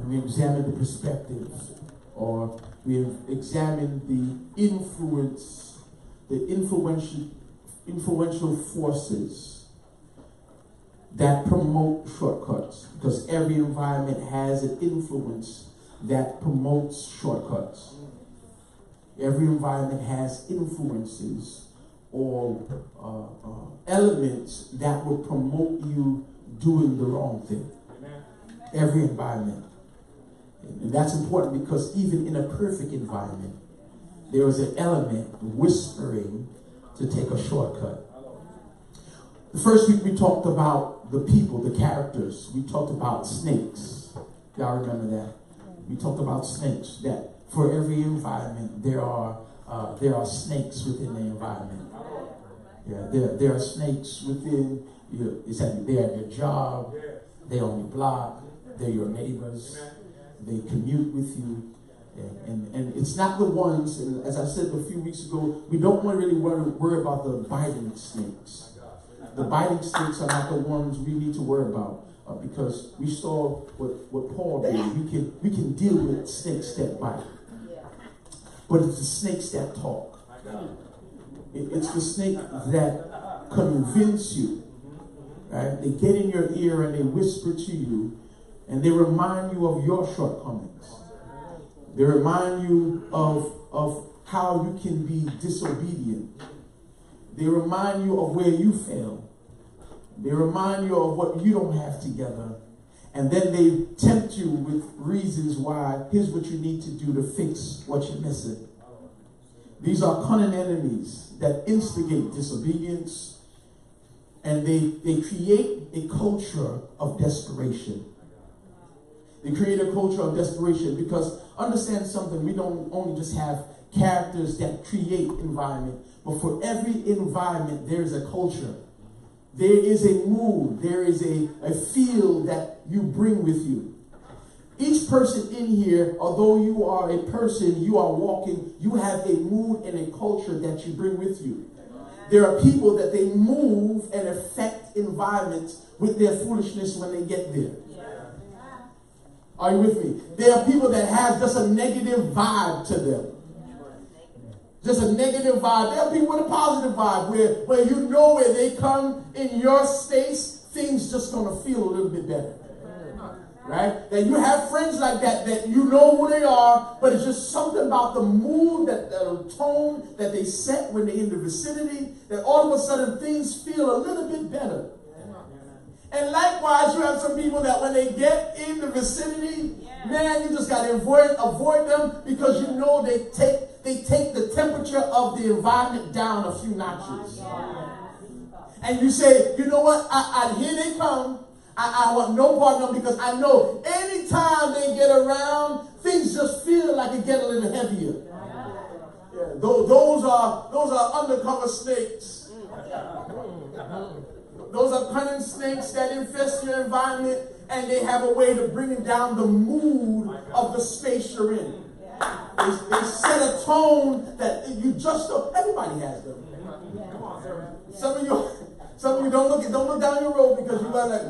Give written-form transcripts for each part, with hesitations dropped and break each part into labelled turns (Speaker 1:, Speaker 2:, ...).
Speaker 1: we examine the perspectives, or we have examined the influential forces that promote shortcuts, because every environment has an influence that promotes shortcuts. Every environment has influences or elements that will promote you doing the wrong thing. Every environment. And that's important, because even in a perfect environment, there is an element whispering to take a shortcut. The first week we talked about the people, the characters. We talked about snakes. Y'all remember that? We talked about snakes, that for every environment there are snakes within the environment. Yeah, there are snakes within they're at your job, they're on your block, they're your neighbors, they commute with you. And it's not the ones, and as I said a few weeks ago, we don't really worry about the biting snakes. The biting snakes are not the ones we need to worry about, because we saw what Paul did. We can deal with snakes that bite, but it's the snakes that talk. It's the snake that convince you. Right? They get in your ear and they whisper to you, and they remind you of your shortcomings. They remind you of how you can be disobedient. They remind you of where you fail. They remind you of what you don't have together. And then they tempt you with reasons why, here's what you need to do to fix what you're missing. These are cunning enemies that instigate disobedience, and they create a culture of desperation. They create a culture of desperation, because understand something, we don't only just have characters that create environment, but for every environment there is a culture. There is a mood, there is a feel that you bring with you. Each person in here, although you are a person, you are walking, you have a mood and a culture that you bring with you. There are people that they move and affect environments with their foolishness when they get there. Are you with me? There are people that have just a negative vibe to them. Just a negative vibe. There are people with a positive vibe where you know where they come in your space, things just going to feel a little bit better. Right? That you have friends like that you know who they are, but it's just something about the mood, the tone that they set when they're in the vicinity, that all of a sudden things feel a little bit better. And likewise, you have some people that when they get in the vicinity, man, you just got to avoid them, because you know they take the temperature of the environment down a few notches. And you say, you know what, here they come. I want no part of them, because I know anytime they get around, things just feel like it get a little heavier. Yeah, those are undercover snakes. Those are cunning snakes that infest your environment, and they have a way of bringing down the mood of the space you're in. They set a tone that you just don't. Everybody has them. Some of you don't look down your road, because you got like.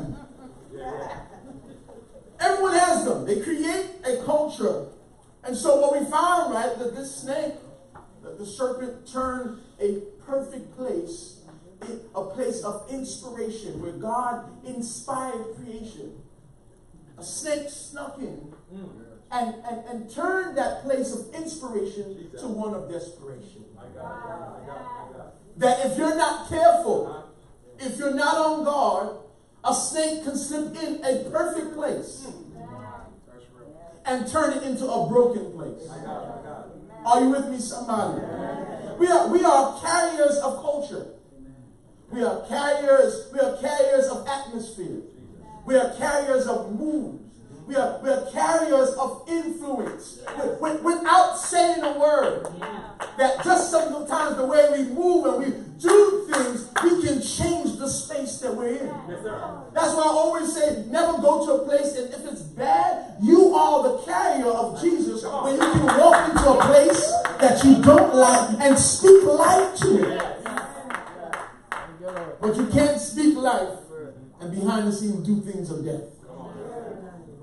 Speaker 1: Everyone has them. They create a culture. And so what we found, right, that this snake, that the serpent turned a perfect place, a place of inspiration where God inspired creation. A snake snuck in and turned that place of inspiration to one of desperation. That if you're not careful, if you're not on guard, a snake can slip in a perfect place and turn it into a broken place. Are you with me, somebody? We are carriers of culture. We are carriers of atmosphere. We are carriers of moods. We are carriers of influence. Without saying a word. That just sometimes the way we move and we do things, we can change the space that we're in. That's why I always say, never go to a place, and if it's bad, you are the carrier of Jesus, when you can walk into a place that you don't like and speak life to it. But you can't speak life and behind the scenes do things of death.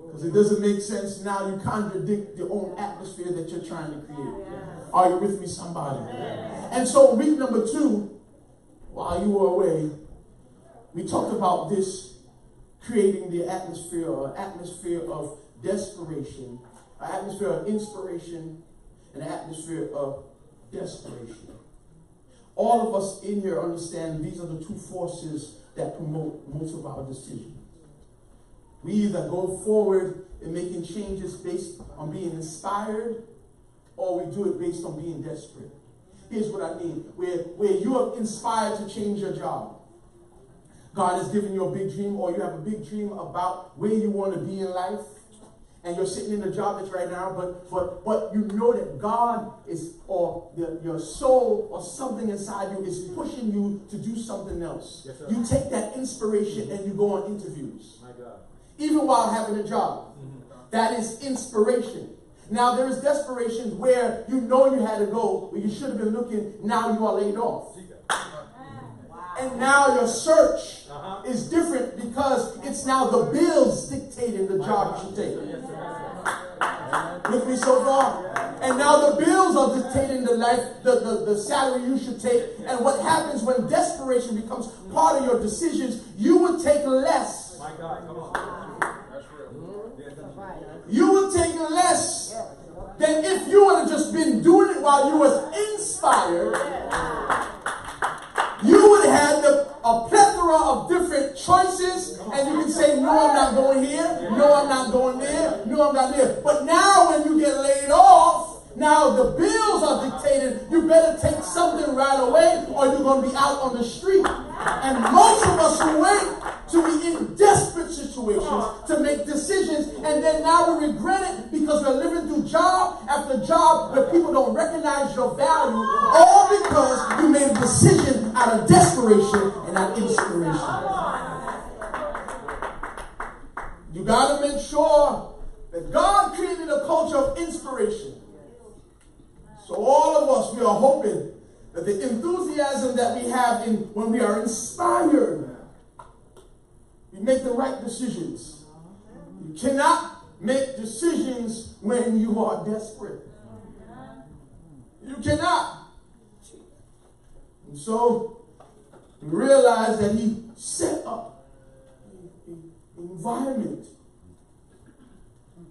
Speaker 1: Because it doesn't make sense, now you contradict your own atmosphere that you're trying to create. Are you with me, somebody? And so week number 2, while you were away, we talked about this, creating the atmosphere, or atmosphere of desperation, an atmosphere of inspiration, and an atmosphere of desperation. All of us in here understand these are the 2 forces that promote most of our decisions. We either go forward in making changes based on being inspired, or we do it based on being desperate. Here's what I mean. Where you are inspired to change your job. God has given you a big dream, or you have a big dream about where you want to be in life, and you're sitting in the job that's right now, but you know that God is, or your soul or something inside you is pushing you to do something else. Yes, you take that inspiration and you go on interviews. My God. Even while having a job. That is inspiration. Now there is desperation where you know you had to go, where you should have been looking, now you are laid off. And now your search is different because it's now the bills dictating the job you should take. With me so far? And now the bills are dictating the life, the salary you should take. And what happens when desperation becomes part of your decisions, you would take less. My God, come on. That's real. You would take less than if you would have just been doing it while you was inspired. You would have had a plethora of different choices, and you can say, no, I'm not going here, no, I'm not going there, no, I'm not there. But now when you get laid off, now the bills are dictated, you better take something right away or you're going to be out on the street. And most of us who wait to be in desperate situations to make decisions, and then now we regret it because we're living through job after job where people don't recognize your value, all because you made a decision out of desperation and out of inspiration. You got to make sure that God created a culture of inspiration. So all of us, we are hoping that the enthusiasm that we have when we are inspired, we make the right decisions. You cannot make decisions when you are desperate. You cannot. And so we realize that he set up an environment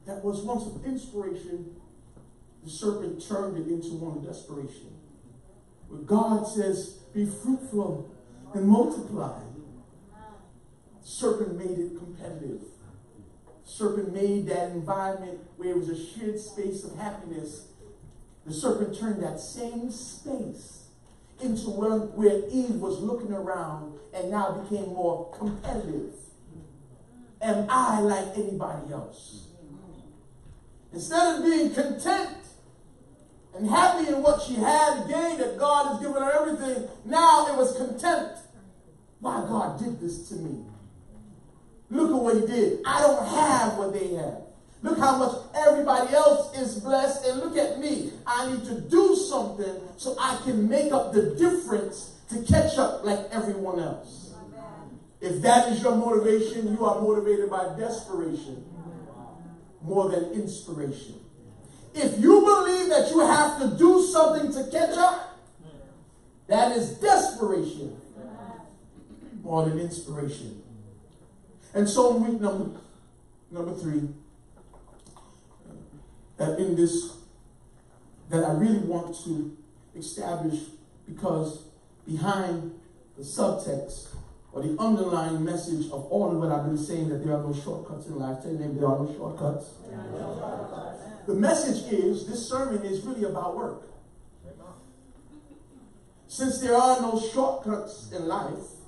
Speaker 1: that was once of inspiration. The serpent turned it into one of desperation. Where God says, be fruitful and multiply. The serpent made it competitive. The serpent made that environment where it was a shared space of happiness. The serpent turned that same space into one where Eve was looking around and now became more competitive. Am I like anybody else? Instead of being content and happy in what she had gained, that God has given her everything, now it was contempt. Why God did this to me? Look at what he did. I don't have what they have. Look how much everybody else is blessed, and look at me. I need to do something so I can make up the difference to catch up like everyone else. If that is your motivation, you are motivated by desperation more than inspiration. If you believe that you have to do something to catch up, that is desperation more than inspiration. And so in week number 3, in this, that I really want to establish, because behind the subtext or the underlying message of all of what I've been saying, that there are no shortcuts in life. Tell your name, there are no shortcuts. The message is, this sermon is really about work. Since there are no shortcuts in life,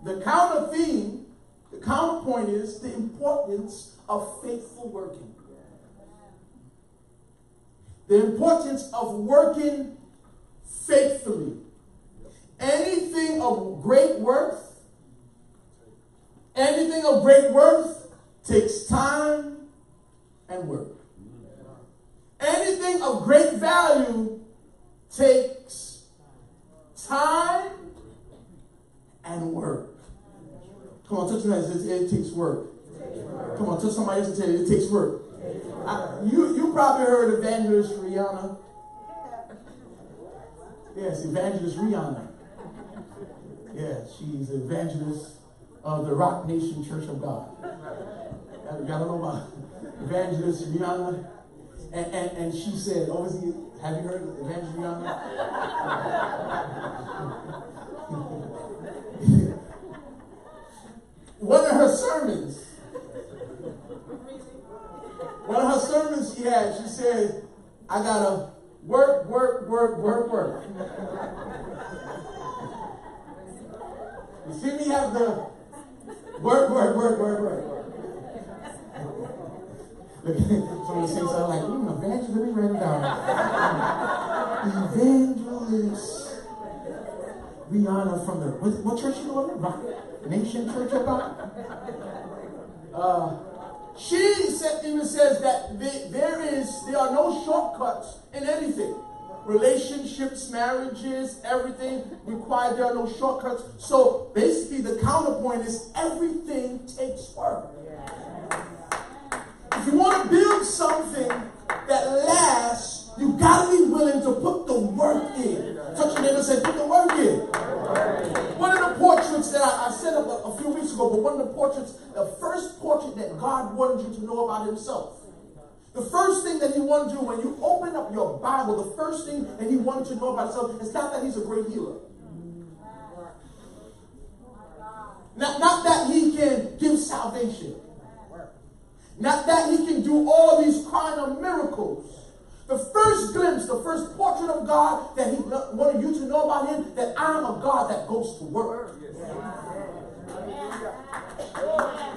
Speaker 1: the counter theme, the counterpoint is the importance of faithful working. The importance of working faithfully. Anything of great worth takes time and work. Anything of great value takes time and work. Come on, touch your hands. It takes work. Come on, tell somebody else to tell you it takes work. You probably heard Evangelist Rihanna. Yes, Evangelist Rihanna. Yeah, she's evangelist of the Rock Nation Church of God. Y'all don't know about Evangelist Rihanna? And she said, have you heard of Evangelist Rihanna? One of her sermons she said, I gotta work. You see me have the work. Look, somebody saying something like, evangelist, let me write it down. Evangelist Rihanna from the, what church you know? Rock Nation Church of God? She even says that there are no shortcuts in anything. Relationships, marriages, everything required. There are no shortcuts. So basically the counterpoint is everything takes work. If you want to build something that lasts, you got to be willing to put the work in. Touch your neighbor and say, put the work in. One of the portraits that I set up a few weeks ago, but one of the portraits, the first portrait that God wanted you to know about himself. The first thing that he wanted you, when you open up your Bible, the first thing that he wanted you to know about himself is not that he's a great healer. Not that he can give salvation. Not that he can do all these kind of miracles. The first glimpse, the first portrait of God that he wanted you to know about him, that I'm a God that goes to work.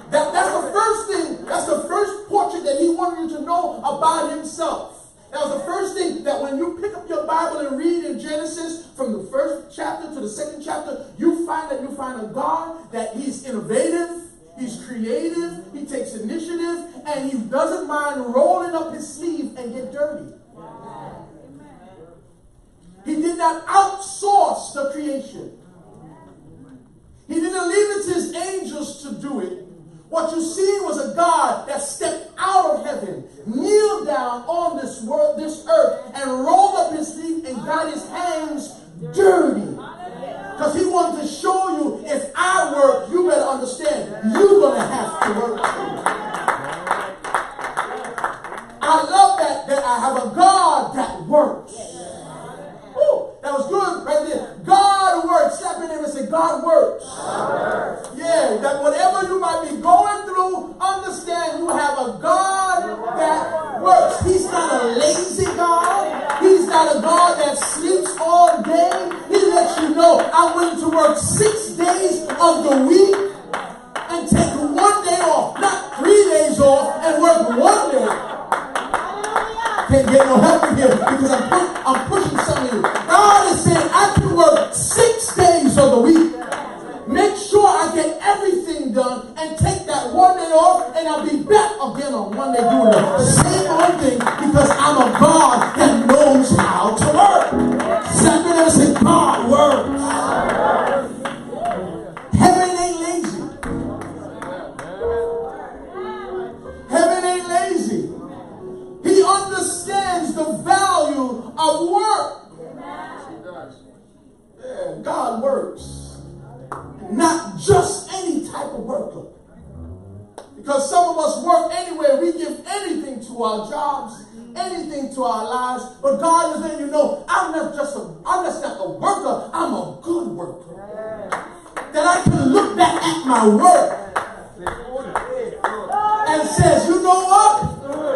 Speaker 1: That's the first thing, that's the first portrait that he wanted you to know about himself. That was the first thing that when you pick up your Bible and read in Genesis from the first chapter to the second chapter, you find a God that he's innovative, he's creative, he takes initiative, and he doesn't mind rolling up his sleeve and get dirty. He did not outsource the creation. He didn't leave it to his angels to do it. What you see was a God that stepped out of heaven, kneeled down on this world, this earth, and rolled up his sleeve and got his hands dirty. Because he wanted to show you, if I work, you better understand, you're going to have to work too. I love that I have a God that works. Woo, that was good right there. God works. Slap your name and say, God works. Yeah, that whatever you might be going through, understand you have a God that works. He's not a lazy God. He's not a God that sleeps all day. He lets you know, I'm willing to work 6 days of the week and take 1 day off, not 3 days off and work 1 day. Can't get no help in here because I'm pushing something in you. God is saying I can work 6 days of the week. Make sure I get everything done and take that 1 day off, and I'll be back again on Monday doing the same old thing because I'm a God that knows how to work. Somebody else say, God works. Heaven ain't lazy. Heaven ain't lazy. He understands the value of work. Yeah, God works. Not just any type of worker. Because some of us work anywhere. We give anything to our jobs, anything to our lives. But God is letting you know, I'm not a worker, I'm a good worker. That I can look back at my work and says, you know what?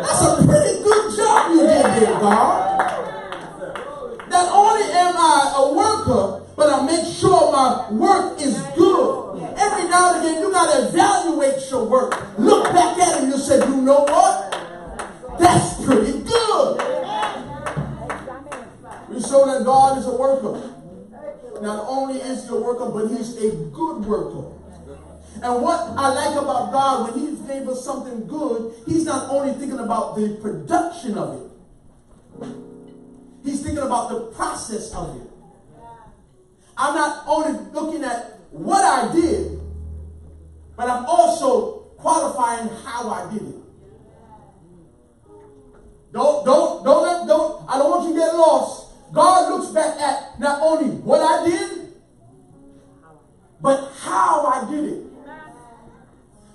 Speaker 1: That's a pretty good job you did there, God. Not only am I a worker, but I make sure my work is good. Every now and again, you got to evaluate your work. Look back at it and you say, you know what? That's pretty good. We show that God is a worker. Not only is he a worker, but he's a good worker. And what I like about God, when he gave us something good, he's not only thinking about the production of it. He's thinking about the process of it. I'm not only looking at what I did, but I'm also qualifying how I did it. I don't want you to get lost. God looks back at not only what I did, but how I did it.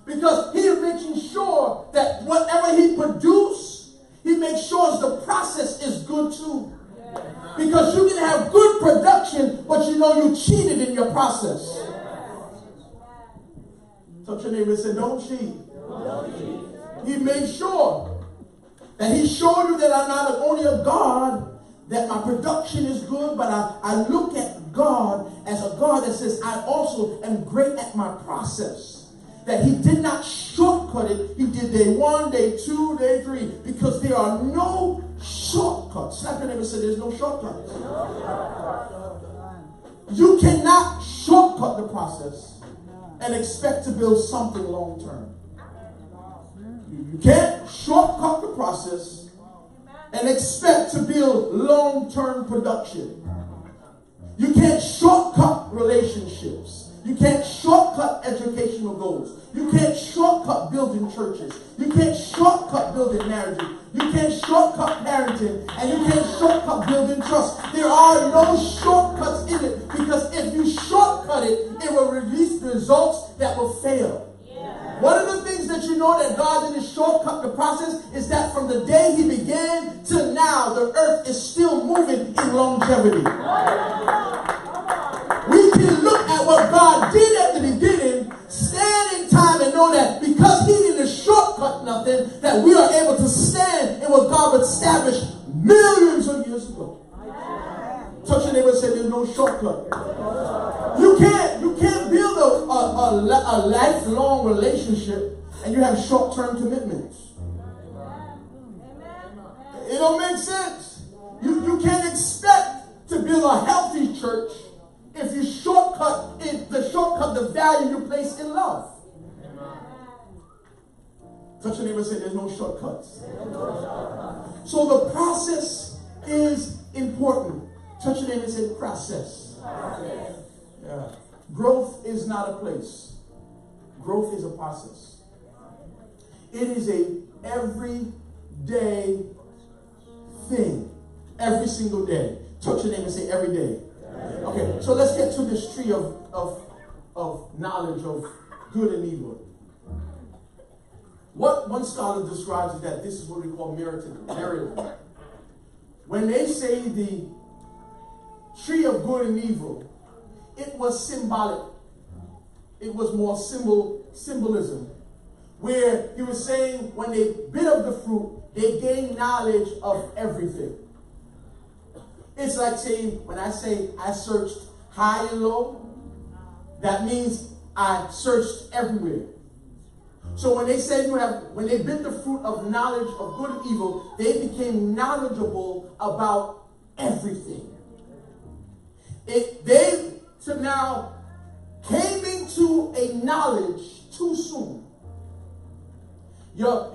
Speaker 1: Because he is making sure that whatever he produced, he makes sure the process is good too. Because you can have good production, but you know you cheated in your process. Touch your neighbor and say, don't cheat. He made sure that he showed you that I'm not only a God, that my production is good, but I look at God as a God that says I also am great at my process. That he did not shortcut it. He did day 1, day 2, day 3, because there are no shortcuts. Slap your neighbor and say there's no shortcuts. You cannot shortcut the process and expect to build something long term. You can't shortcut the process and expect to build long-term production. You can't shortcut relationships. You can't shortcut educational goals. You can't shortcut building churches. You can't shortcut building marriages. You can't shortcut parenting. And you can't shortcut building trust. There are no shortcuts in it, because if you shortcut it, it will release results that will fail. One of the things that you know that God didn't shortcut the process is that from the day he began till now, the earth is still moving in longevity. We can look at what God did at the beginning, stand in time and know that because he didn't shortcut nothing, that we are able to stand in what God established millions of years ago. Touch your neighbor and say there's no shortcut. You can't build a lifelong relationship and you have short-term commitments. It don't make sense. You can't expect to build a healthy church if you shortcut the value you place in love. Touch your neighbor and say there's no shortcuts. So the process is important. Touch your neighbor and say process. Yeah. Growth is not a place. Growth is a process. It is a everyday thing. Every single day. Touch your neighbor and say every day. Okay, so let's get to this tree of knowledge of good and evil. What one scholar describes is that this is what we call merit. When they say the tree of good and evil, it was symbolic. It was more symbolism. Where he was saying when they bit of the fruit, they gained knowledge of everything. It's like saying, when I say I searched high and low, that means I searched everywhere. So when they say when they bit the fruit of knowledge of good and evil, they became knowledgeable about everything. They now came into a knowledge too soon. Your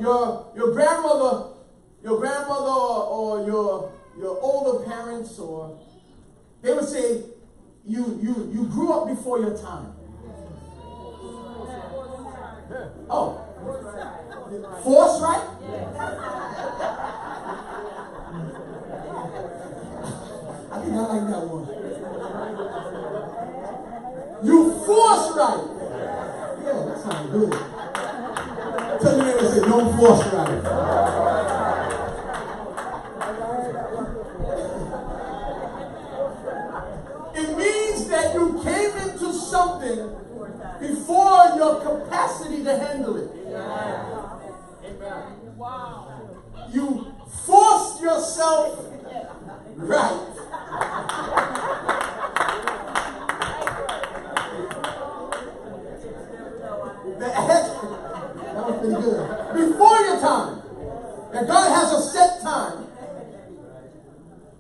Speaker 1: grandmother or your older parents, or they would say you grew up before your time. Oh, force, right? I think I like that one. You force right. Yeah, that sounds good. Tell your neighbor and say, don't force right. It means that you came into something before your capacity to handle it. Wow. You forced yourself right. That was pretty good. Before your time. And God has a set time.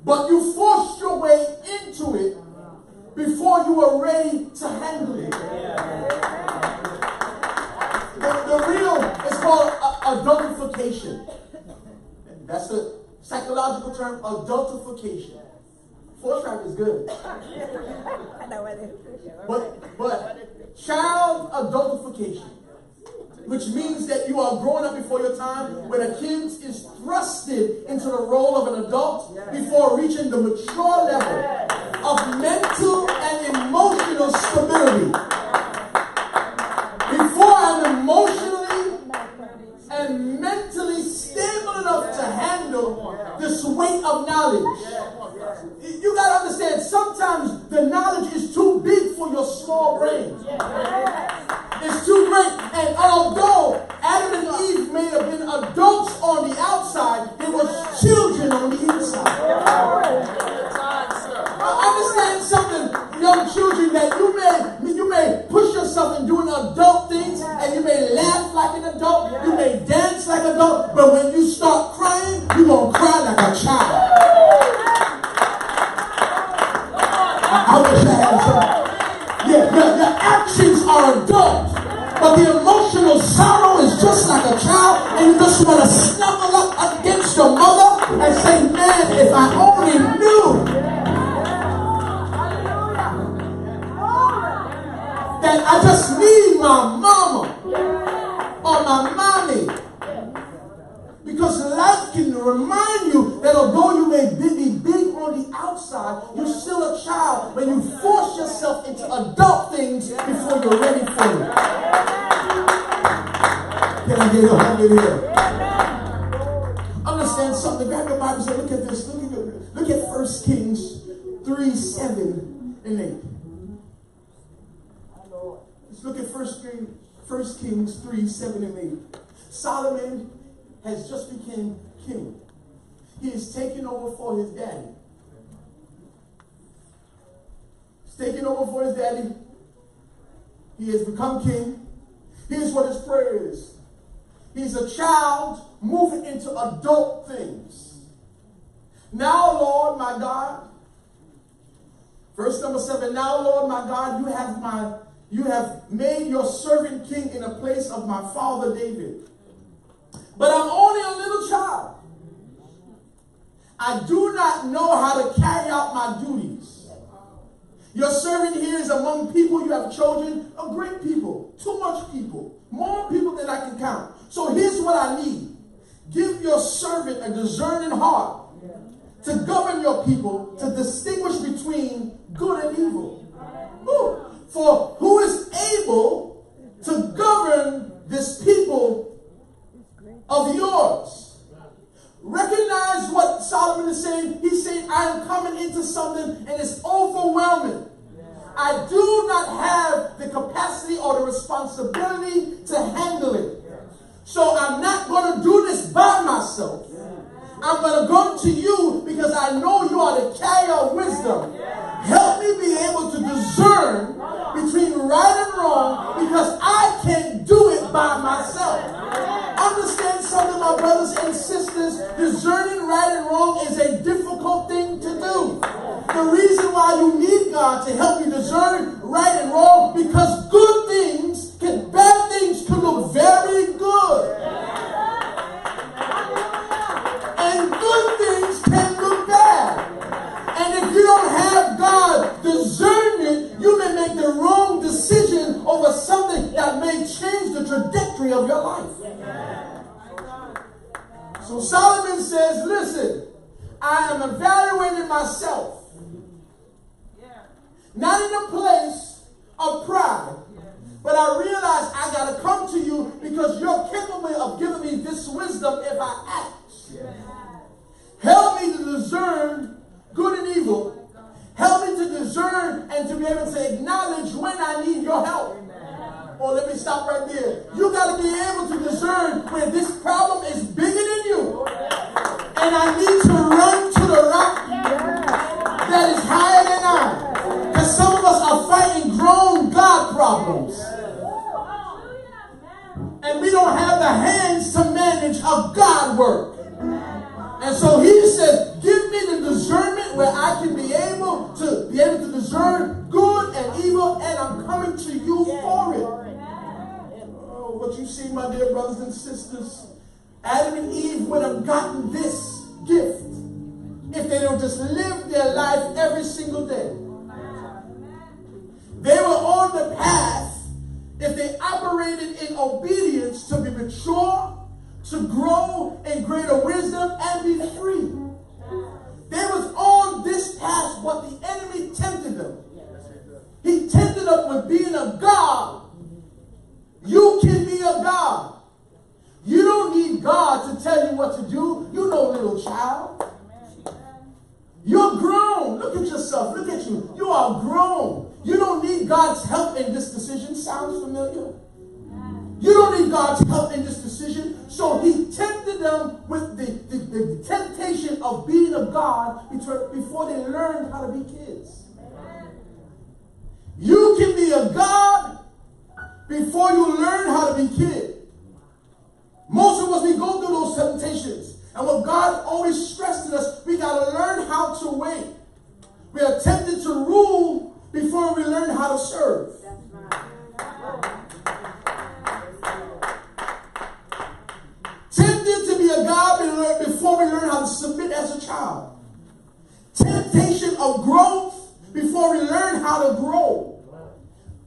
Speaker 1: But you forced your way into it before you were ready to handle it. The real is called adultification. That's the psychological term, adultification. Force right is good. But child adultification. which means that you are growing up before your time, when a kid is thrusted into the role of an adult before reaching the mature level of mental and emotional stability. Before I'm emotionally and mentally stable enough to handle this weight of knowledge. You got to understand, sometimes the knowledge is too big for your small brain. It's too great. And although Adam and Eve may have been adults on the outside, they were children on the inside. Understand something, young children, that you may push yourself in doing adult things, and you may laugh like an adult, you may dance like an adult, but when you start crying, you're going to cry like a child. I wish I had some. Yeah, your actions are adult, but the emotional sorrow is just like a child, and you just want to snuggle up against your mother and say, man, if I only knew that I just need my mama or my mommy. Because life can remind you that although you may be big on the outside, you're still a child when you force yourself into adult things before you're ready for it. Can I get a hallelujah? Understand something. Grab your Bible and say, look at this. Look at 1 Kings 3, 7 and 8. Let's look at 1 Kings 3, 7 and 8. Solomon has just become king. He is taking over for his daddy. He's taking over for his daddy. He has become king. Here's what his prayer is. He's a child moving into adult things. Now, Lord, my God. Verse number 7. Now, Lord, my God, you have made your servant king in a place of my father David. But I'm only a little child. I do not know how to carry out my duties. Your servant here is among people you have chosen, a great people, too much people, more people than I can count. So here's what I need. Give your servant a discerning heart to govern your people, to distinguish between good and evil. Ooh. For who is able to govern this people of yours? Recognize what Solomon is saying. He's saying, I am coming into something and it's overwhelming. I do not have the capacity or the responsibility to handle it. So I'm not going to do this by myself. I'm going to go to you because I know you are the carrier of wisdom. Help me be able to discern between right and wrong because I can't do it by myself. Understand something, my brothers and sisters. Discerning right and wrong is a difficult thing to do. The reason why you need God to help you discern right and wrong, because bad things can look very good. And good things can look bad. And if you don't have God discernment, you may make the wrong decision over something that may change the trajectory of your life. So Solomon says, listen, I am evaluating myself. Not in a place of pride, but I realize I got to come to you because you're capable of giving me this wisdom if I act. Help me to discern good and evil. Help me to discern and to be able to acknowledge when I need your help. Oh, let me stop right there. You got to be able to discern when this problem is bigger than you. And I need to run to the rock that is higher than I. Because some of us are fighting grown God problems. And we don't have the hands to manage a God work. And so he says, give me the discernment where I can be able to discern good and evil, and I'm coming to you for it. Oh, what you see, my dear brothers and sisters, Adam and Eve would have gotten this gift if they don't just live their life every single day. They were on the path. If they operated in obedience, to be mature, to grow in greater wisdom, and be free. They was on this path, but the enemy tempted them. He tempted them with being a God. You can be a God. You don't need God to tell you what to do. You're no little child. You're grown. Look at yourself. Look at you. You are grown. You don't need God's help in this decision. Sounds familiar? You don't need God's help in this decision. So he tempted them with the temptation of being a God before they learned how to be kids. You can be a God before you learn how to be kid. Most of us, we go through those temptations. And what God always stressed to us, we got to learn how to wait. We are tempted to rule before we learn how to serve. Tempted to be a God before we learn how to submit as a child. Temptation of growth before we learn how to grow.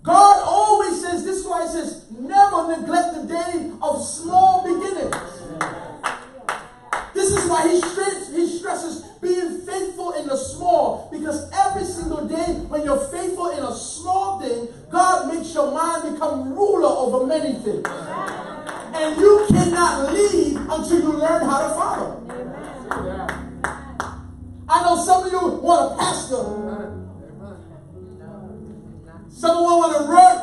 Speaker 1: God always says, this is why he says, never neglect the day of small beginnings. This is why he stresses being faithful in the small. Because every single day when you're faithful in a small thing, God makes your mind become ruler over many things. And you cannot lead until you learn how to follow. I know some of you want a pastor. Someone want to run.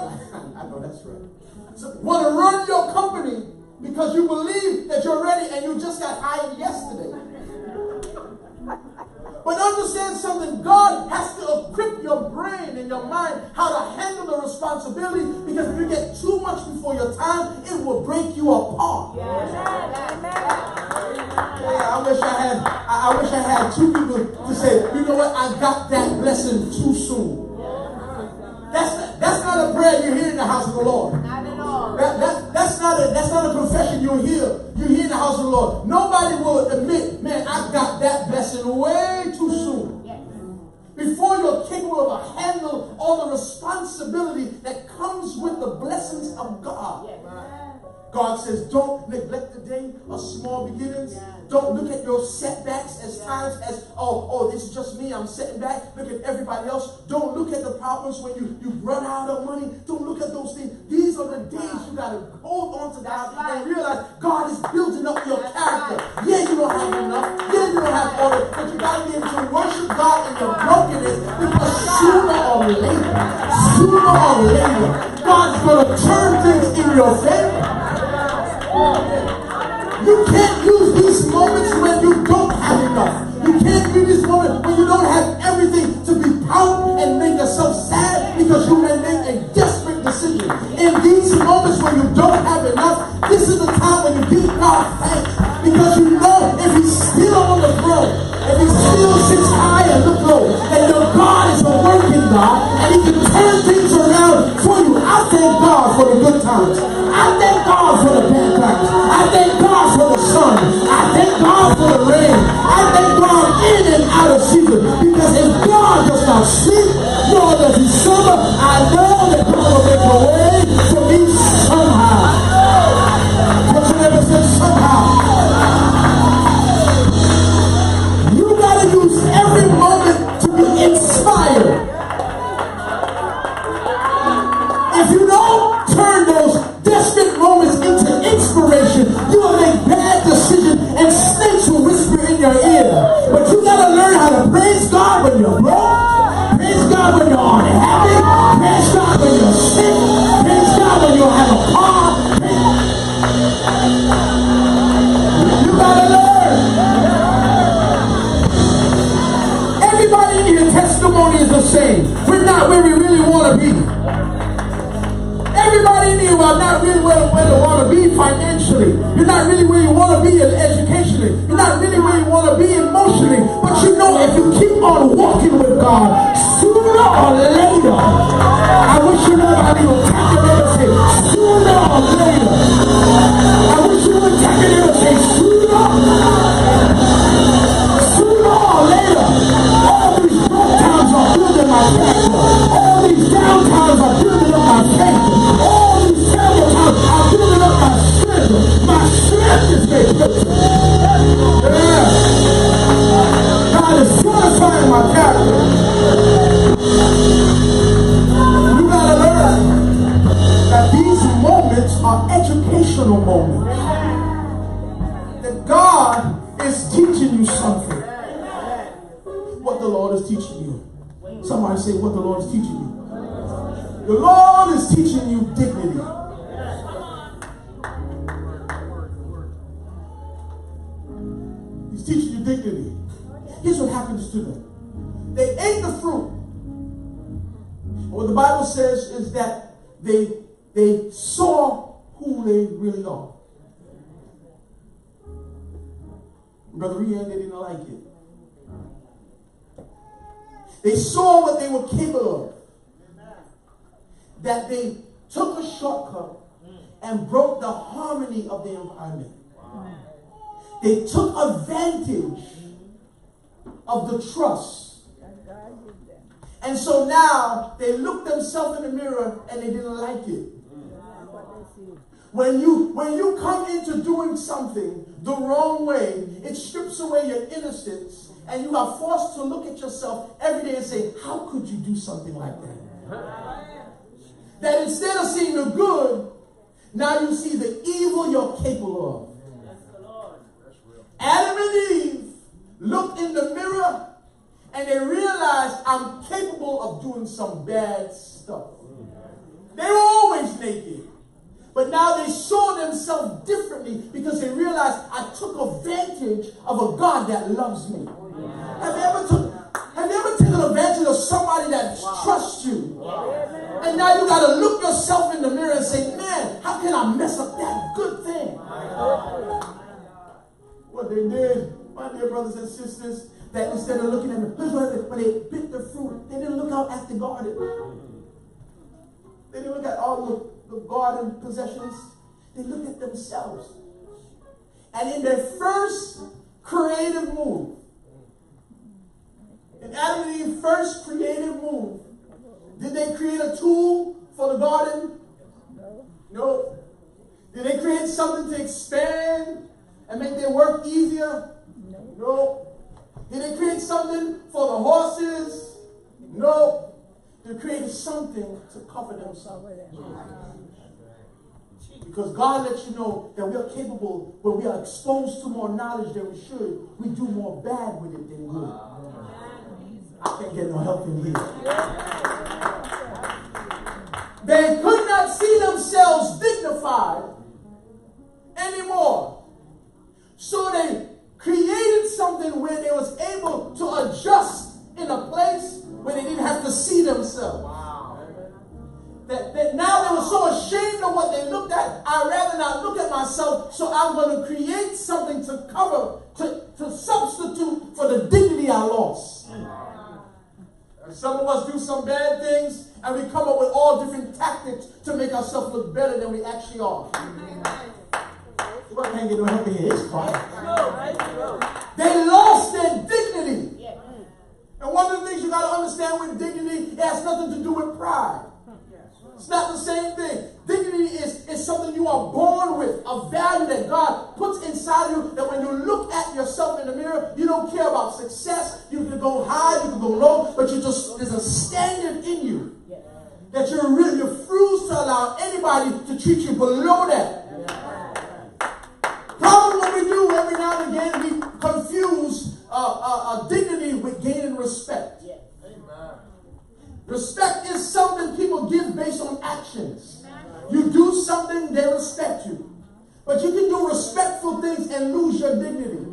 Speaker 1: I know that's right. Want to run your company because you believe that you're ready and you just got hired yesterday. But understand something. God has to equip your brain and your mind how to handle the responsibility, because if you get too much before your time, it will break you apart. I wish I had two people to say, you know what, I got that blessing too soon. That's not a prayer you hear in the house of the Lord. Not at all. That's not a confession you hear in the house of the Lord. Nobody will admit, man, I got that blessing way too soon. Yes. Before you're capable of handling all the responsibility that comes with the blessings of God. Yes. God says, don't neglect the day of small beginnings. Yeah. Don't look at your setbacks as times as, oh, this is just me, I'm sitting back. Look at everybody else. Don't look at the problems when you run out of money. Don't look at those things. These are the days you got to hold on to God and realize God is building up your character. Yeah, you don't have enough. Yeah, you don't have all of it. But you got to be able to worship God in your brokenness, because sooner or later, God's going to turn things in your favor. You can't use these moments when you don't have enough. You can't use this moment when you don't have everything to be proud and make yourself sad because you may make a desperate decision. In these moments when you don't have enough, this is the time when you give God thanks, because you know if he's still on the throne, if he still sits high and look low, and your God is a working God, and he can turn things around for you. I thank God for the good times. I thank God for the bad times. I thank God for the sun. I thank God for the rain. I thank God in and out of season. Because if God does not sleep, nor does he summer, I know that God will make a way for me somehow. But you never said somehow. You gotta use every moment to be inspired. If you don't turn those desperate moments into inspiration, you will make bad decisions and snakes will whisper in your ear. But you gotta learn how to praise God when you're broke, praise God when you're unhappy, praise God when you're sick, praise God when you have a car. You gotta learn. Everybody in your testimony is the same. We're not where we really want to be. Everybody in here are not really where they want to be financially. You're not really where you want to be educationally. You're not really where you want to be emotionally. But you know, if you keep on walking with God, sooner or later, I wish you knew how you would take it and say, sooner or later. I wish you would take it and say, sooner or later. All these broke times are building my character. All these down times are building up my faith. All these terrible times are building up my strength. is teaching you something. What the Lord is teaching you. Somebody say what the Lord is teaching you. The Lord is teaching you dignity. He's teaching you dignity. Here's what happens to them. They ate the fruit. What the Bible says is that they saw who they really are. Brother Rian, they didn't like it. They saw what they were capable of. That they took a shortcut and broke the harmony of the environment. They took advantage of the trust. And so now they looked themselves in the mirror and they didn't like it. When you come into doing something the wrong way, it strips away your innocence, and you are forced to look at yourself every day and say, how could you do something like that? That instead of seeing the good, now you see the evil you're capable of. Adam and Eve looked in the mirror and they realized, I'm capable of doing some bad stuff. They were always naked. But now they saw themselves differently because they realized, I took advantage of a God that loves me. Have you ever taken advantage of somebody that trusts you? And now you got to look yourself in the mirror and say, man, how can I mess up that good thing? What they did, my dear brothers and sisters, that instead of looking at them, when they bit the fruit, they didn't look out at the garden. They didn't look at all the garden possessions. They looked at themselves. And in their first creative move, in Adam and Eve's first creative move, did they create a tool for the garden? No. Did they create something to expand and make their work easier? No. Did they create something for the horses? No. They created something to cover themselves. Because God lets you know that we are capable, when we are exposed to more knowledge than we should, we do more bad with it than good. I can't get no help in here. They could not see themselves dignified anymore. So they created something where they was able to adjust in a place where they didn't have to see themselves. Wow. That now they were so ashamed of what they looked at, I'd rather not look at myself, so I'm going to create something to cover, to substitute for the dignity I lost. And some of us do some bad things, and we come up with all different tactics to make ourselves look better than we actually are. Can't get no help in here. It's quiet. They lost their dignity. And one of the things you got to understand with dignity, it has nothing to do with pride. It's not the same thing. Dignity is something you are born with, a value that God puts inside of you, that when you look at yourself in the mirror, you don't care about success. You can go high, you can go low, but there's a standard in you that you refuse to allow anybody to treat you below that. Problem what we do every now and again, we confuse dignity with gaining respect. Respect is something people give based on actions. You do something, they respect you. But you can do respectful things and lose your dignity.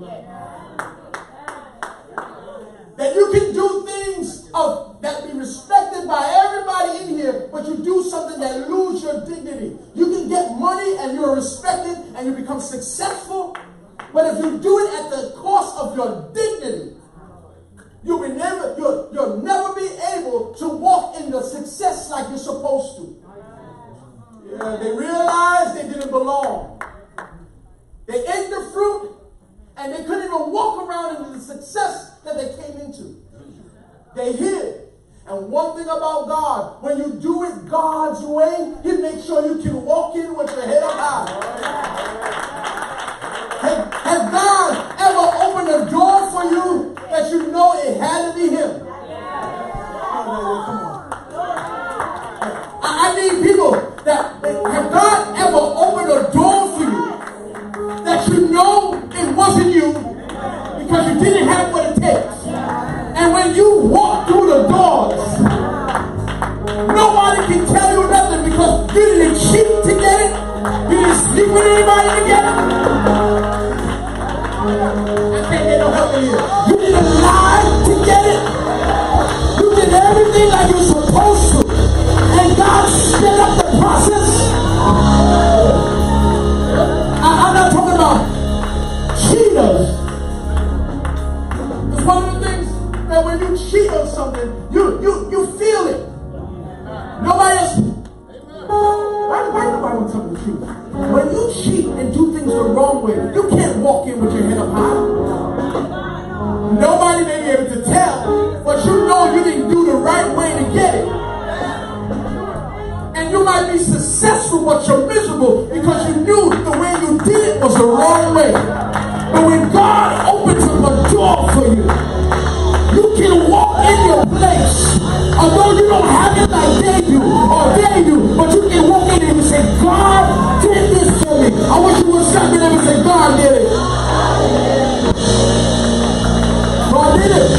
Speaker 1: That you can do things that be respected by everybody in here, but you do something that lose your dignity. You can get money and you're respected and you become successful, but if you do it at the cost of your dignity, you'll never be able to walk in the success like you're supposed to. Yeah, they realized they didn't belong. They ate the fruit and they couldn't even walk around into the success that they came into. They hid. And one thing about God, when you do it God's way, He makes sure you can walk in with your head up high. Has God ever opened a door for you that you know it had to be Him? Come on. I need people that have God ever opened a door for you that you know it wasn't you, sleep with anybody to get it? I can't get no help in here. You didn't lie to get it. You did everything like you're supposed to. And God sped up the process. I'm not talking about cheaters. It's one of the things that when you cheat on something, you feel it. Nobody else. Why nobody want to tell me the truth? When you cheat and do things the wrong way, you can't walk in with your head up high. Nobody may be able to tell, but you know you didn't do the right way to get it. And you might be successful, but you're miserable because you knew the way you did it was the wrong way. But when God opens up a door for you, you can walk in your place. Although you don't have it like they do or they do, but you can walk in and say, God did this for me. I wish you would step in and say, God did it. God did it.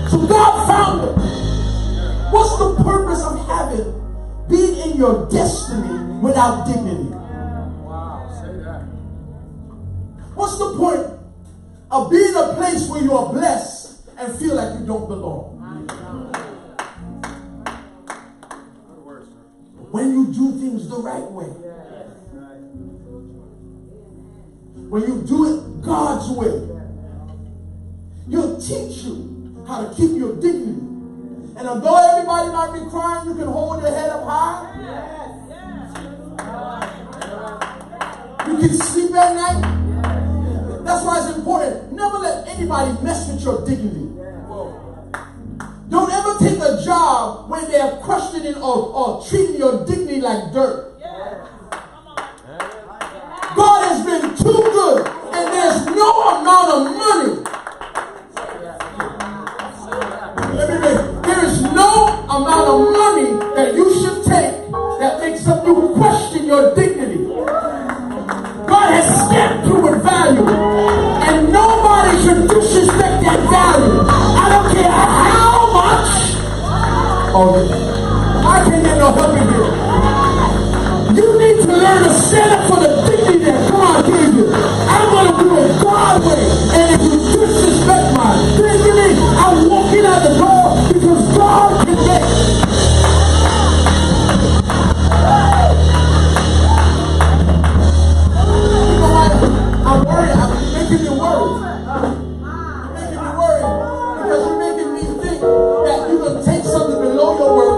Speaker 1: So God found it. What's the purpose of being in your destiny without dignity?
Speaker 2: Wow, say that.
Speaker 1: What's the point of being in a place where you are blessed and feel like you don't belong? When you do things the right way, when you do it God's way, He'll teach you how to keep your dignity. And although everybody might be crying, you can hold your head up high. You can sleep at night. That's why it's important. Never let anybody mess with your dignity. Don't ever take a job when they are questioning or treating your dignity like dirt. God has been too good, and there's no amount of money. There is no amount of money that you should take that makes you question your dignity. God has stamped you with value, and nobody should disrespect that value. I don't care how much. I can't get no help in here. You need to learn to stand up for the dignity that God gave you. I'm going to do it God's way, and if you disrespect my dignity, I'm walking out the door because God can make. I'm worried. You're making me worried. You're making me worried because you're making me think that you're going to take something below your worth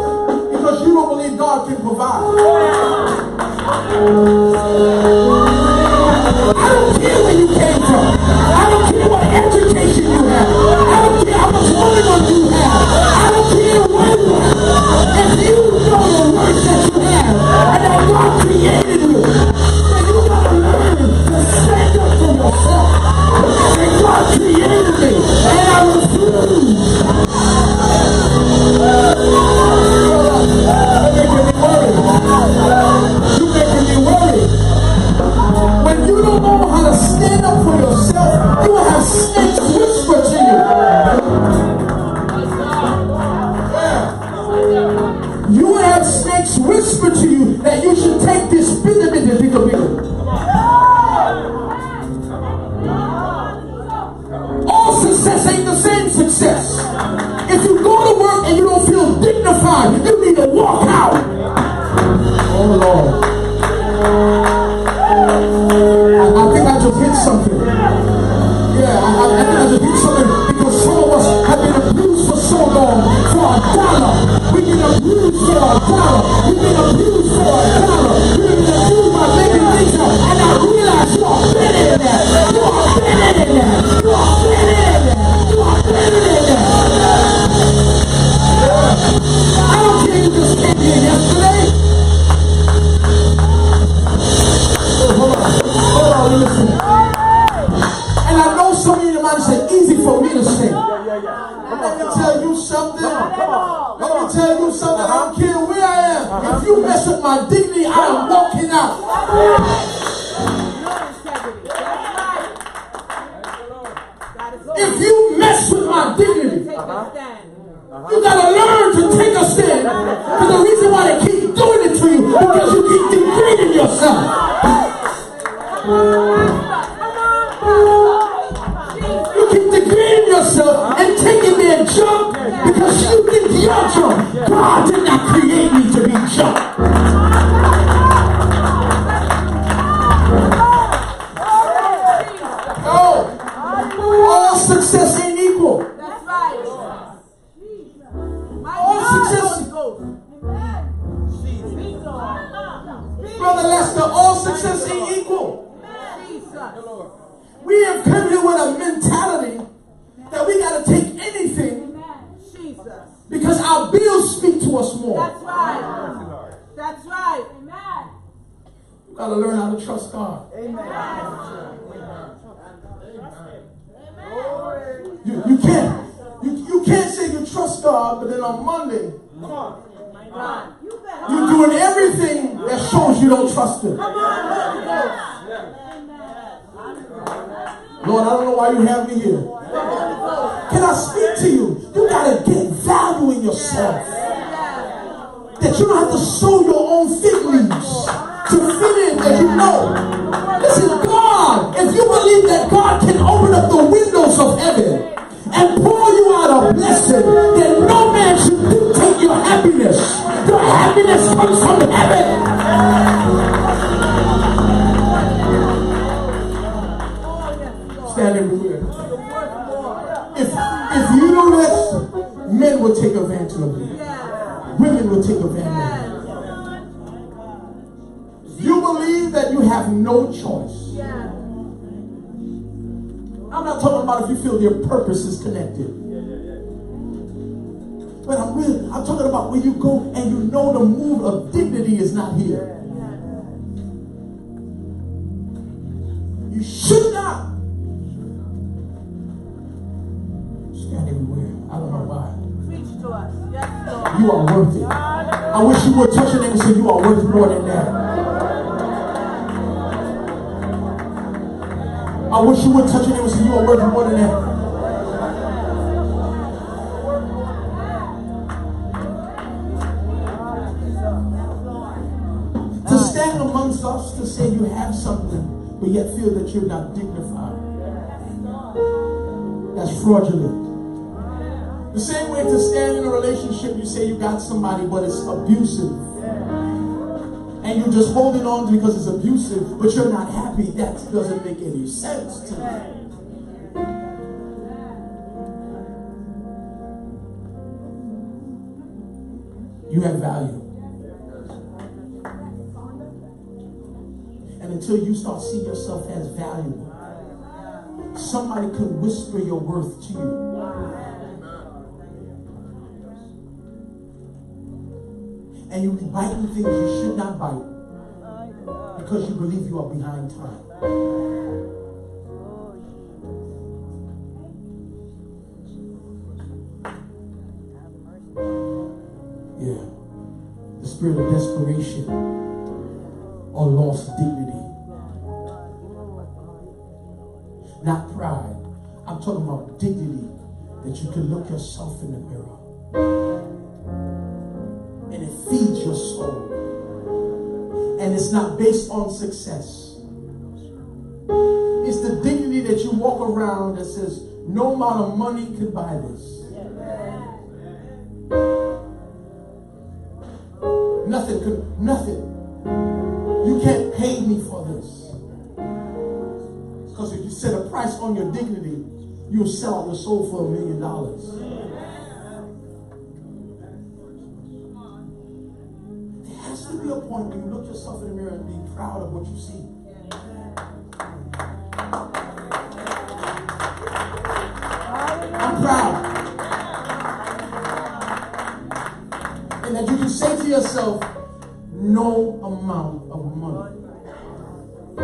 Speaker 1: because you don't believe God can provide. I don't care where you came from. I don't care what education you have. I don't care how much money you have. I don't care what you have. If you know the worth that you have and that God created you, then you got to learn to stand up for yourself. And God created me, and I refuse. You're making me worried. When you don't know how to stand up for yourself, you will have snakes whisper to you. You will have snakes whisper to you that you should take this bigger. All success ain't the same success. If you go to work and you don't feel dignified, you need to walk out. Oh Lord. I think I just hit something. Yeah, I think I just hit something because some of us have been abused for so long for $1. We've been abused for $1. We've been abused for $1. We've been abused by making things up. And I realize you are better than that. You are better than that. You are better than that. You are better than that. I don't care you just came here yesterday. Hold on, listen. And I know some of you might say, easy for me to say. Let me tell you something. Let me tell you something. I don't care where I am. If you mess with my dignity, I am walking out. If you mess with my dignity, you gotta learn to take a stand. And the reason why they keep doing it to you, because you keep degrading yourself. yourself and taking their junk because you think you're junk. God did not create me to be junk. All success ain't equal.
Speaker 3: That's right.
Speaker 1: All success. Brother Lester, all success ain't equal. We have come here with a mentality that we got to take anything because our bills speak to us more.
Speaker 3: That's right. That's right.
Speaker 1: You got to learn how to trust God. You can't say you trust God, but then on Monday you're doing everything that shows you don't trust Him. Lord, I don't know why you have me here. Can I speak to you? You got to get value in yourself. That you don't have to sow your own fig leaves to fit in, that you know. Listen, God, if you believe that God can open up the windows of heaven and pour you out a blessing, then no man should dictate your happiness. Your happiness comes from heaven. Stand everywhere. If you know this, men will take advantage of you. Women will take advantage of you. You believe that you have no choice. I'm not talking about if you feel your purpose is connected. But I'm talking about when you go and you know the mood of dignity is not here. You should not stand everywhere. I don't know why.
Speaker 3: Preach to us. Yes, Lord.
Speaker 1: You are worth it. I wish you would touch your name and say you are worth more than that. I wish you would touch your name and say you are worth more than that. To stand amongst us to say you have something, but yet feel that you're not dignified. That's fraudulent. The same way to stand in a relationship, you say you got somebody, but it's abusive. And you're just holding on because it's abusive, but you're not happy. That doesn't make any sense to me. You have value. And until you start seeing yourself as valuable, somebody could whisper your worth to you. And you'll be biting things you should not bite because you believe you are behind time. Yeah. The spirit of desperation or lost dignity. Not pride. I'm talking about dignity, that you can look yourself in the mirror and it feeds your soul. And it's not based on success. It's the dignity that you walk around that says, no amount of money can buy this. Nothing. You can't pay me for this. Because if you set a price on your dignity, you'll sell out your soul for $1 million. There has to be a point where you look yourself in the mirror and be proud of what you see. I'm proud. And that you can say to yourself, no amount of money. I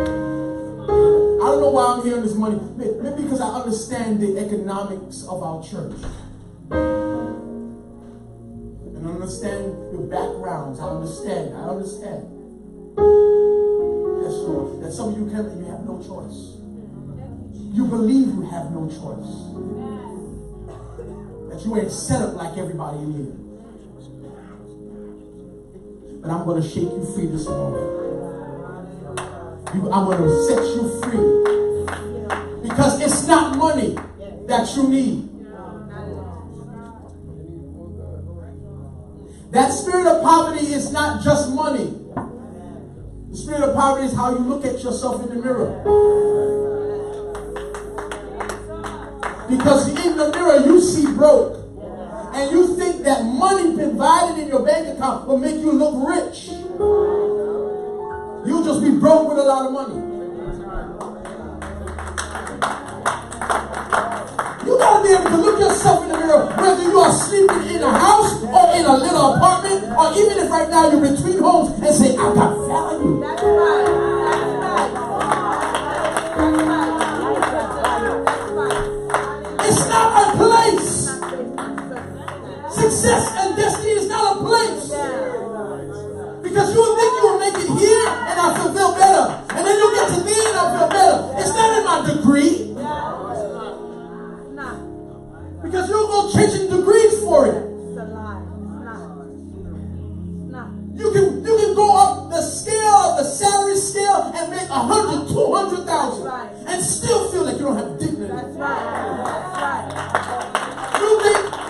Speaker 1: don't know why I'm hearing this money. Maybe because I understand the economics of our church. And I understand your backgrounds. I understand. Yes, Lord. That some of you come and you have no choice. You believe you have no choice. That you ain't set up like everybody in here. But I'm going to shake you free this morning. I'm going to set you free. Because it's not money that you need. That spirit of poverty is not just money. The spirit of poverty is how you look at yourself in the mirror. Because in the mirror you see broke. And you think that money provided in your bank account will make you look rich. You'll just be broke with a lot of money. You got to be able to look yourself in the mirror, whether you are sleeping in a house or in a little apartment, or even if right now you're between homes, and say, I got value.
Speaker 3: That's right.
Speaker 1: It's not a place. Success and destiny is not a place. Because you will think you will make it here and I feel better. And then you'll get to there and I feel better. It's not in my degree. Because you'll go changing degrees for it. You can go up the scale of the salary scale and make 100, 200,000 and still feel like you don't have dignity.
Speaker 3: That's right.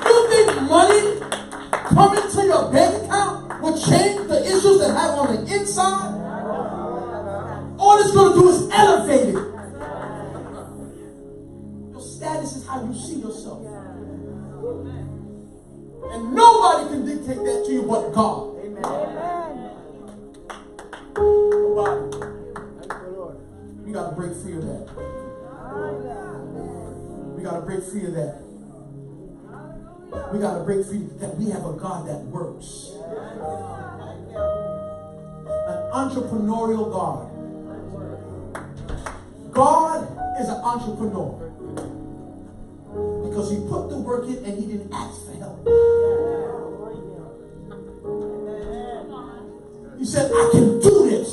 Speaker 1: You think money coming to your bank account will change the issues that have on the inside? All it's going to do is elevate it. Your status is how you see yourself. And nobody can dictate that to you but God. Nobody. We got to break free of that. We got to break free of that. We got to break free that we have a God that works. An entrepreneurial God. God is an entrepreneur. Because he put the work in and he didn't ask for help. He said, I can do this.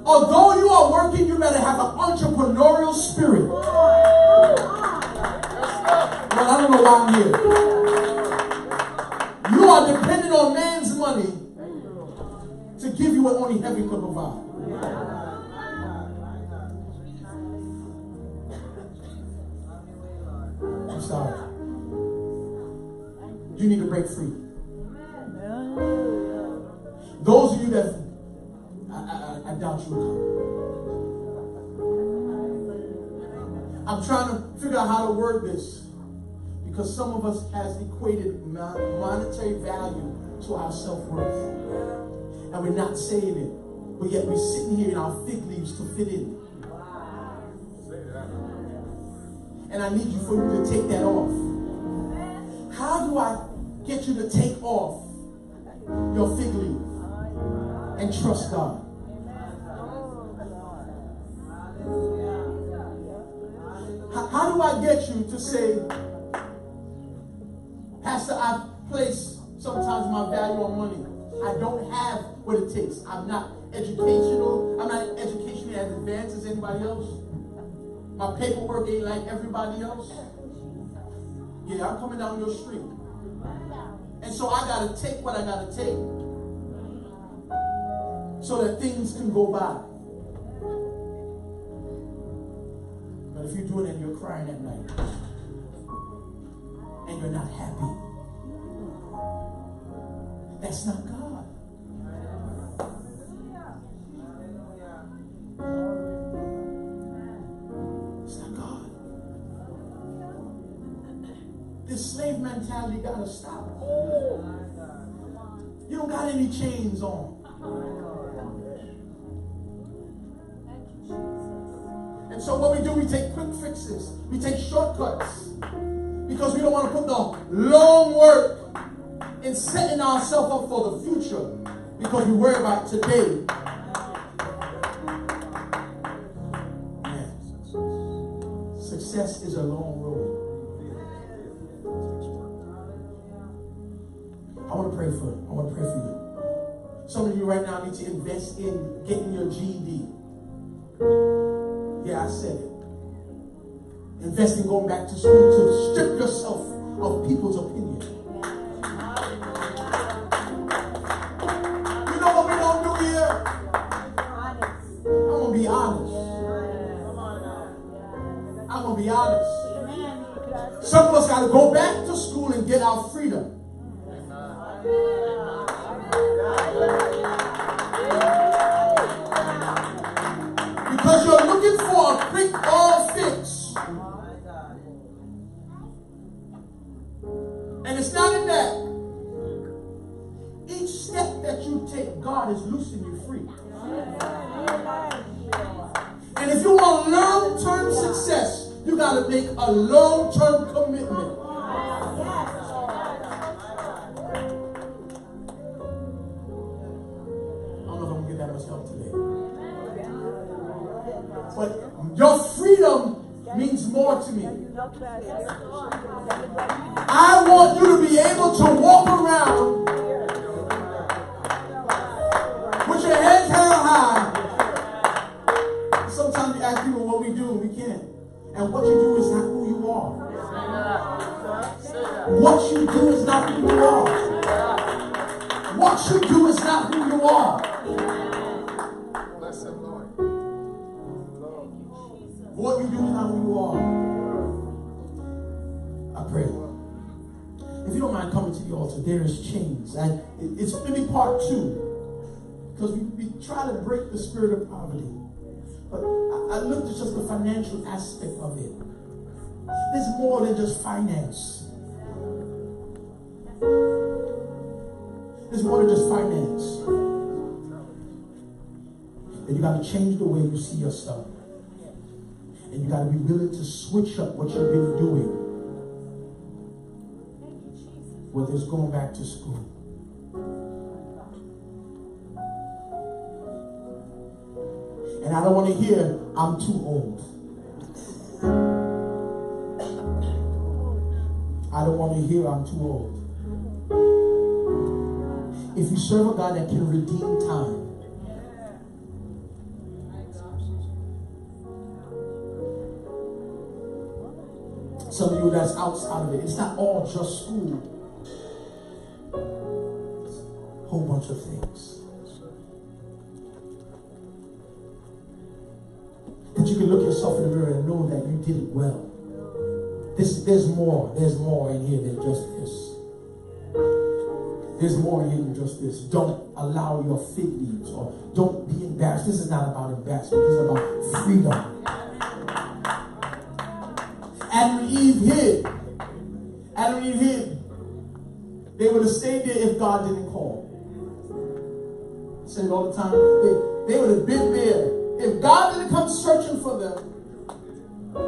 Speaker 1: Although you are working, you better have an entrepreneurial spirit. Well, I don't know why I'm here. You are dependent on man's money to give you what only heaven could provide. I'm sorry. You need to break free. Those of you that I doubt you will come. I'm trying to figure out how to word this. Because some of us has equated monetary value to our self-worth. And we're not saying it. But yet we're sitting here in our fig leaves to fit in. And I need you for you to take that off. How do I get you to take off your fig leaf and trust God? How do I get you to say, Pastor, I place sometimes my value on money. I don't have what it takes. I'm not educational. I'm not educationally as advanced as anybody else. My paperwork ain't like everybody else. Yeah, I'm coming down your street. And so I got to take what I got to take so that things can go by. But if you're doing it and you're crying at night and you're not happy, that's not God. It's not God. This slave mentality got to stop. You don't got any chains on. And so what we do, we take quick fixes. We take shortcuts. Because we don't want to put the long work in setting ourselves up for the future. Because we worry about today. Man, success is a long road. I want to pray for you. I want to pray for you. Some of you right now need to invest in getting your GED. Yeah, I said it. Invest in going back to school to strip yourself of people's opinion. You know what we don't do here? I'm going to be honest. I'm going to be honest. Some of us got to go back to school and get our freedom. Because you're looking for a quick all fix. And it's not in that. Each step that you take, God is loosing you free. And if you want long-term success, you got to make a long-term commitment. I don't know if I'm going to get that much help today. But your freedom means more to me. I want you to be able to walk around with your head held high. Sometimes we ask people what we do, and we can't. And what you do is not who you are. What you do is not who you are. What you do is not who you are.
Speaker 2: Bless him, Lord.
Speaker 1: What you do is not who you are. I pray. If you don't mind coming to the altar, there is chains. And it's going to be part 2. Because we try to break the spirit of poverty. But I looked at just the financial aspect of it. There's more than just finance. There's more than just finance. And you got to change the way you see yourself. And you got to be willing to switch up what you've been doing. Whether it's going back to school. And I don't want to hear, I'm too old. I don't want to hear, I'm too old. If you serve a God that can redeem time, some of you that's outside of it, it's not all just school. It's a whole bunch of things. That you can look yourself in the mirror and know that you did it well. There's more in here than just this. There's more in here than just this. Don't allow your fig leaves, or don't be embarrassed. This is not about embarrassment. This is about freedom. Adam and Eve hid. Adam and Eve hid. They would have stayed there if God didn't call. I say it all the time. They would have been there. If God didn't come searching for them,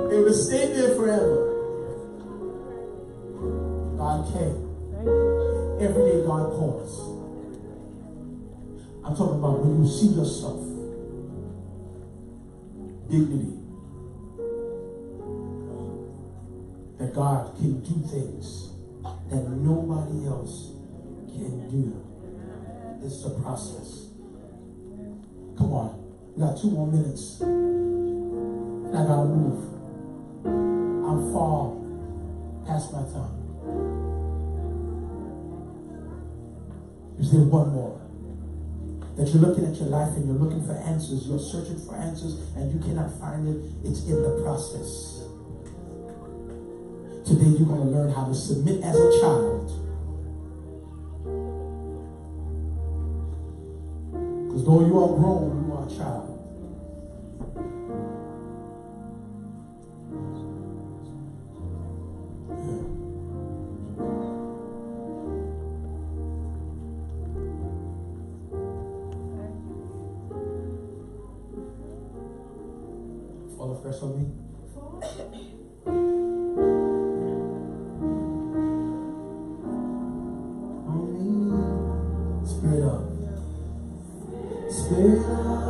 Speaker 1: they would have stayed there forever. God came. Every day God calls. I'm talking about when you see yourself. Dignity. That God can do things that nobody else can do. It's a process. Come on. We got 2 more minutes. And I gotta move. I'm far past my time. Is there one more? That you're looking at your life and you're looking for answers. You're searching for answers and you cannot find it. It's in the process. Today you're going to learn how to submit as a child. Because though you are grown, you are a child. Fall afresh on me. Spirit up. Spirit up.